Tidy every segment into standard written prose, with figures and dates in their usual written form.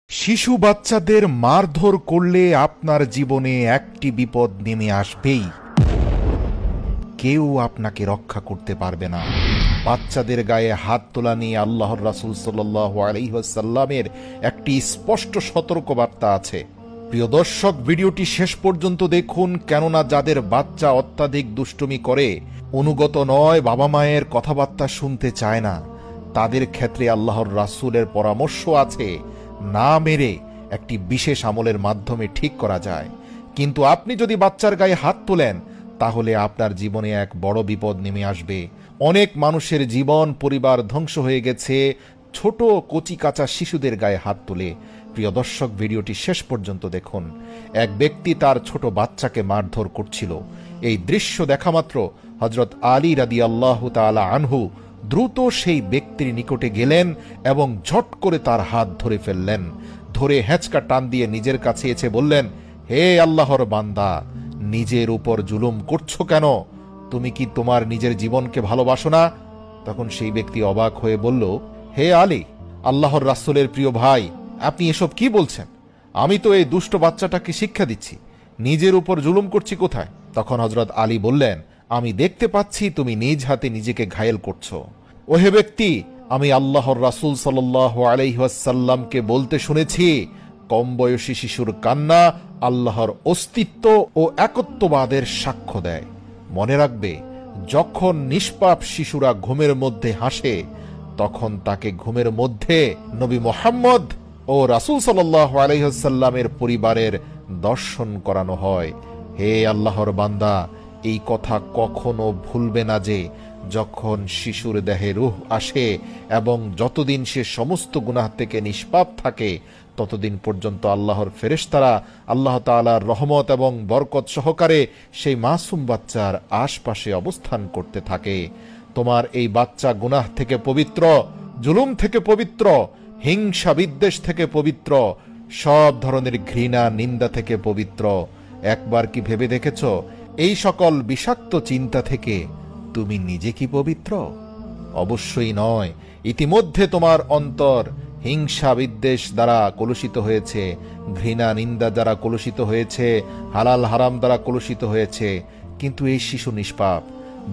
শিশু বাচ্চাদের মারধর করলে আপনার জীবনে একটি বিপদ নেমে আসবেই। কেউ আপনাকে রক্ষা করতে পারবে না। বাচ্চাদের গায়ে হাত তোলা নিয়ে আল্লাহর রাসূল সাল্লাল্লাহু আলাইহি ওয়াসাল্লামের একটি স্পষ্ট সতর্কবার্তা আছে। প্রিয় দর্শক, ভিডিওটি শেষ পর্যন্ত দেখুন, কেননা যাদের বাচ্চা অত্যাধিক দুষ্টুমি করে, অনুগত নয়, বাবা মায়ের কথাবার্তা শুনতে চায় না, তাদের ক্ষেত্রে আল্লাহর রাসূলের পরামর্শ আছে না মেরে একটি বিশেষ আমলের মাধ্যমে ঠিক করা যায়। কিন্তু আপনি যদি বাচ্চার গায়ে হাত তোলেন, তাহলে আপনার জীবনে এক বড় বিপদ নেমে আসবে। অনেক মানুষের জীবন পরিবার ধ্বংস হয়ে গেছে ছোট কচি কাঁচা শিশুদের গায়ে হাত তুলে। প্রিয় দর্শক, ভিডিওটি শেষ পর্যন্ত দেখুন। এক ব্যক্তি তার ছোট বাচ্চাকে মারধর করছিল। এই দৃশ্য দেখামাত্র হযরত আলী রাদিয়াল্লাহু তাআলা আনহু দ্রুত সেই ব্যক্তির নিকটে গেলেন এবং ঝট করে তার হাত ধরে ফেললেন। ধরে হ্যাঁচকা টান দিয়ে নিজের কাছে এসে বললেন, হে আল্লাহর বান্দা, নিজের উপর জুলুম করছো কেন? তুমি কি তোমার নিজের জীবনকে ভালোবাসো না? তখন সেই ব্যক্তি অবাক হয়ে বলল, হে আলী, আল্লাহর রাসূলের প্রিয় ভাই, আপনি এসব কি বলছেন? আমি তো এই দুষ্ট বাচ্চাটাকে শিক্ষা দিচ্ছি, নিজের উপর জুলুম করছি কোথায়? তখন হযরত আলী বললেন, আমি দেখতে পাচ্ছি তুমি নিজ হাতে নিজেকে ঘায়েল করছো। ওহে ব্যক্তি, আমি আল্লাহর রাসূল সাল্লাল্লাহু আলাইহি ওয়াসাল্লামকে বলতে শুনেছি, কম বয়সী শিশুর কান্না আল্লাহর অস্তিত্ব ও একত্ববাদের সাক্ষ্য দেয়। মনে রাখবে, যখন নিষ্পাপ শিশুরা ঘুমের মধ্যে হাসে, তখন তাকে ঘুমের মধ্যে নবী মুহাম্মদ ও রাসূল সাল্লাল্লাহু আলাইহি ওয়াসাল্লামের পরিবারের দর্শন করানো হয়। হে আল্লাহর বান্দা, এই কথা কখনো ভুলবে না যে যখন শিশুর দেহে রূহ আসে এবং যতদিন সে সমস্ত গুনাহ থেকে নিষ্পাপ থাকে, ততদিন পর্যন্ত আল্লাহর ফেরেশতারা আল্লাহ তাআলার রহমত এবং বরকত সহকারে সেই মাসুম বাচ্চার আশপাশে অবস্থান করতে থাকে। তোমার এই বাচ্চা গুনাহ থেকে পবিত্র, জুলুম থেকে পবিত্র, হিংসা বিদ্বেষ থেকে পবিত্র, সব ধরনের ঘৃণা নিন্দা থেকে পবিত্র। একবার কি ভেবে দেখেছ, এই সকল বিষাক্ত চিন্তা থেকে তুমি নিজে কি পবিত্র? অবশ্যই নয়। ইতিমধ্যে তোমার অন্তর হিংসা বিদ্বেষ দ্বারা কলুষিত হয়েছে, ঘৃণা নিন্দা দ্বারা কলুষিত হয়েছে, হালাল হারাম দ্বারা কলুষিত হয়েছে। কিন্তু এই শিশু নিষ্পাপ।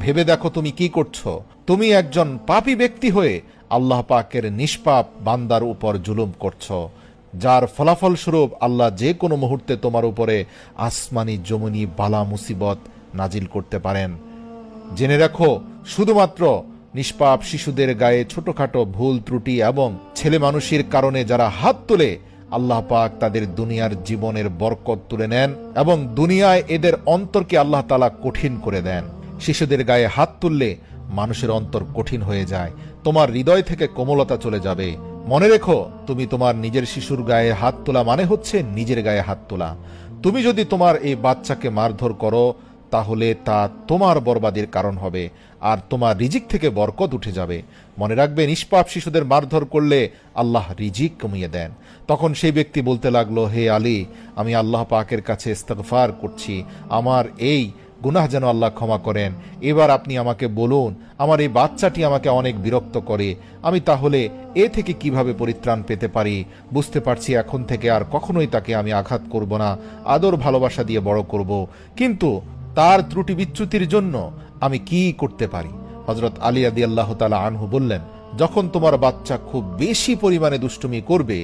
ভেবে দেখো তুমি কি করছো। তুমি একজন পাপী ব্যক্তি হয়ে আল্লাহ পাকের নিষ্পাপ বান্দার উপর জুলুম করছো, যার ফলাফল স্বরূপ আল্লাহ যে কোনো মুহূর্তে তোমার উপরে আসমানি জমনি বালা মুসিবত নাজিল করতে পারেন। জেনে রাখো, শুধুমাত্র নিষ্পাপ শিশুদের গায়ে ছোটখাটো ভুল ত্রুটি এবং ছেলে মানুষের কারণে যারা হাত তোলে, আল্লাহ পাক তাদের দুনিয়ার জীবনের বরকত তুলে নেন এবং দুনিয়ায় এদের অন্তরকে আল্লাহ তাআলা কঠিন করে দেন। শিশুদের গায়ে হাত তুললে মানুষের অন্তর কঠিন হয়ে যায়, তোমার হৃদয় থেকে কোমলতা চলে যাবে। মনে রেখো, তুমি তোমার নিজের শিশুর গায়ে হাত তোলা মানে হচ্ছে নিজের গায়ে হাত তোলা। তুমি যদি তোমার এই বাচ্চাকে মারধর করো, তাহলে তা তোমার বরবাদের কারণ হবে আর তোমার রিজিক থেকে বরকত উঠে যাবে। মনে রাখবে, নিষ্পাপ শিশুদের মারধর করলে আল্লাহ রিজিক কমিয়ে দেন। তখন সেই ব্যক্তি বলতে লাগলো, হে আলী, আমি আল্লাহ পাকের কাছে ইস্তিগফার করছি, আমার এই গুনাহ যেন আল্লাহ ক্ষমা করেন। এবার আপনি আমাকে বলুন, আমার এই বাচ্চাটি আমাকে অনেক বিরক্ত করে, আমি তাহলে এ থেকে কিভাবে পরিত্রাণ পেতে পারি? বুঝতে পারছি এখন থেকে আর কখনোই তাকে আমি আঘাত করব না, আদর ভালোবাসা দিয়ে বড় করব। কিন্তু তার ত্রুটি বিচ্যুতির জন্য আমি কি করতে পারি? হযরত আলী রাদিয়াল্লাহু তাআলা আনহু বললেন, যখন তোমার বাচ্চা খুব বেশি পরিমাণে দুষ্টুমি করবে,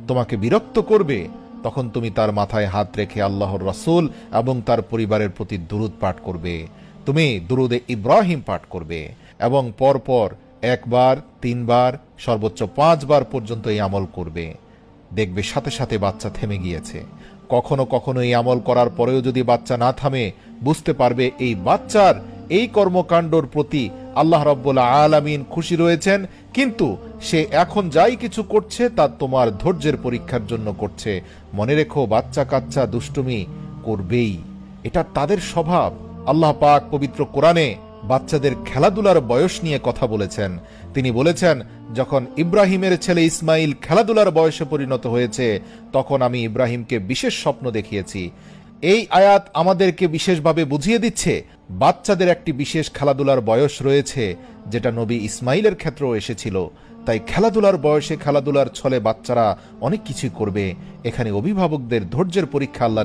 তোমাকে বিরক্ত করবে, তখন তুমি তার মাথায় হাত রেখে আল্লাহর রাসূল এবং তার পরিবারের প্রতি দুরূদ পাঠ করবে। তুমি দুরূদে ইব্রাহিম পাঠ করবে এবং পরপর 1 বার, 3 বার, সর্বোচ্চ 5 বার পর্যন্ত এই আমল করবে। দেখবে সাথে সাথে বাচ্চা থেমে গিয়েছে। কখনো কখনো এই আমল করার পরেও যদি বাচ্চা না থামে, বুঝতে পারবে এই বাচ্চার এই কর্মকাণ্ডর প্রতি আল্লাহ রাব্বুল আলামিন খুশি রয়েছেন, কিন্তু সে এখন যাই কিছু করছে তা তোমার ধৈর্যের পরীক্ষার জন্য করছে। মনে রেখো, বাচ্চা কাচ্চা দুষ্টুমি করবেই, এটা তাদের স্বভাব। আল্লাহ পাক পবিত্র কোরআনে বাচ্চাদের খেলাধুলার বয়স নিয়ে কথা বলেছেন। তিনি বলেছেন, যখন ইব্রাহিমের ছেলে ইসমাইল খেলাধুলার বয়সে পরিণত হয়েছে, তখন আমি ইব্রাহিমকে বিশেষ স্বপ্ন দেখিয়েছি। এই আয়াত আমাদেরকে বিশেষভাবে বুঝিয়ে দিচ্ছে বাচ্চাদের একটি বিশেষ খেলাধুলার বয়স রয়েছে, যেটা নবী ইসমাইলের ক্ষেত্রেও এসেছিল। তাই খেলাধুলার বয়সে খেলাধুলার ছলে বাচ্চারা অনেক কিছু করবে। এখানে অভিভাবকদের ধৈর্যের পরীক্ষা আল্লাহ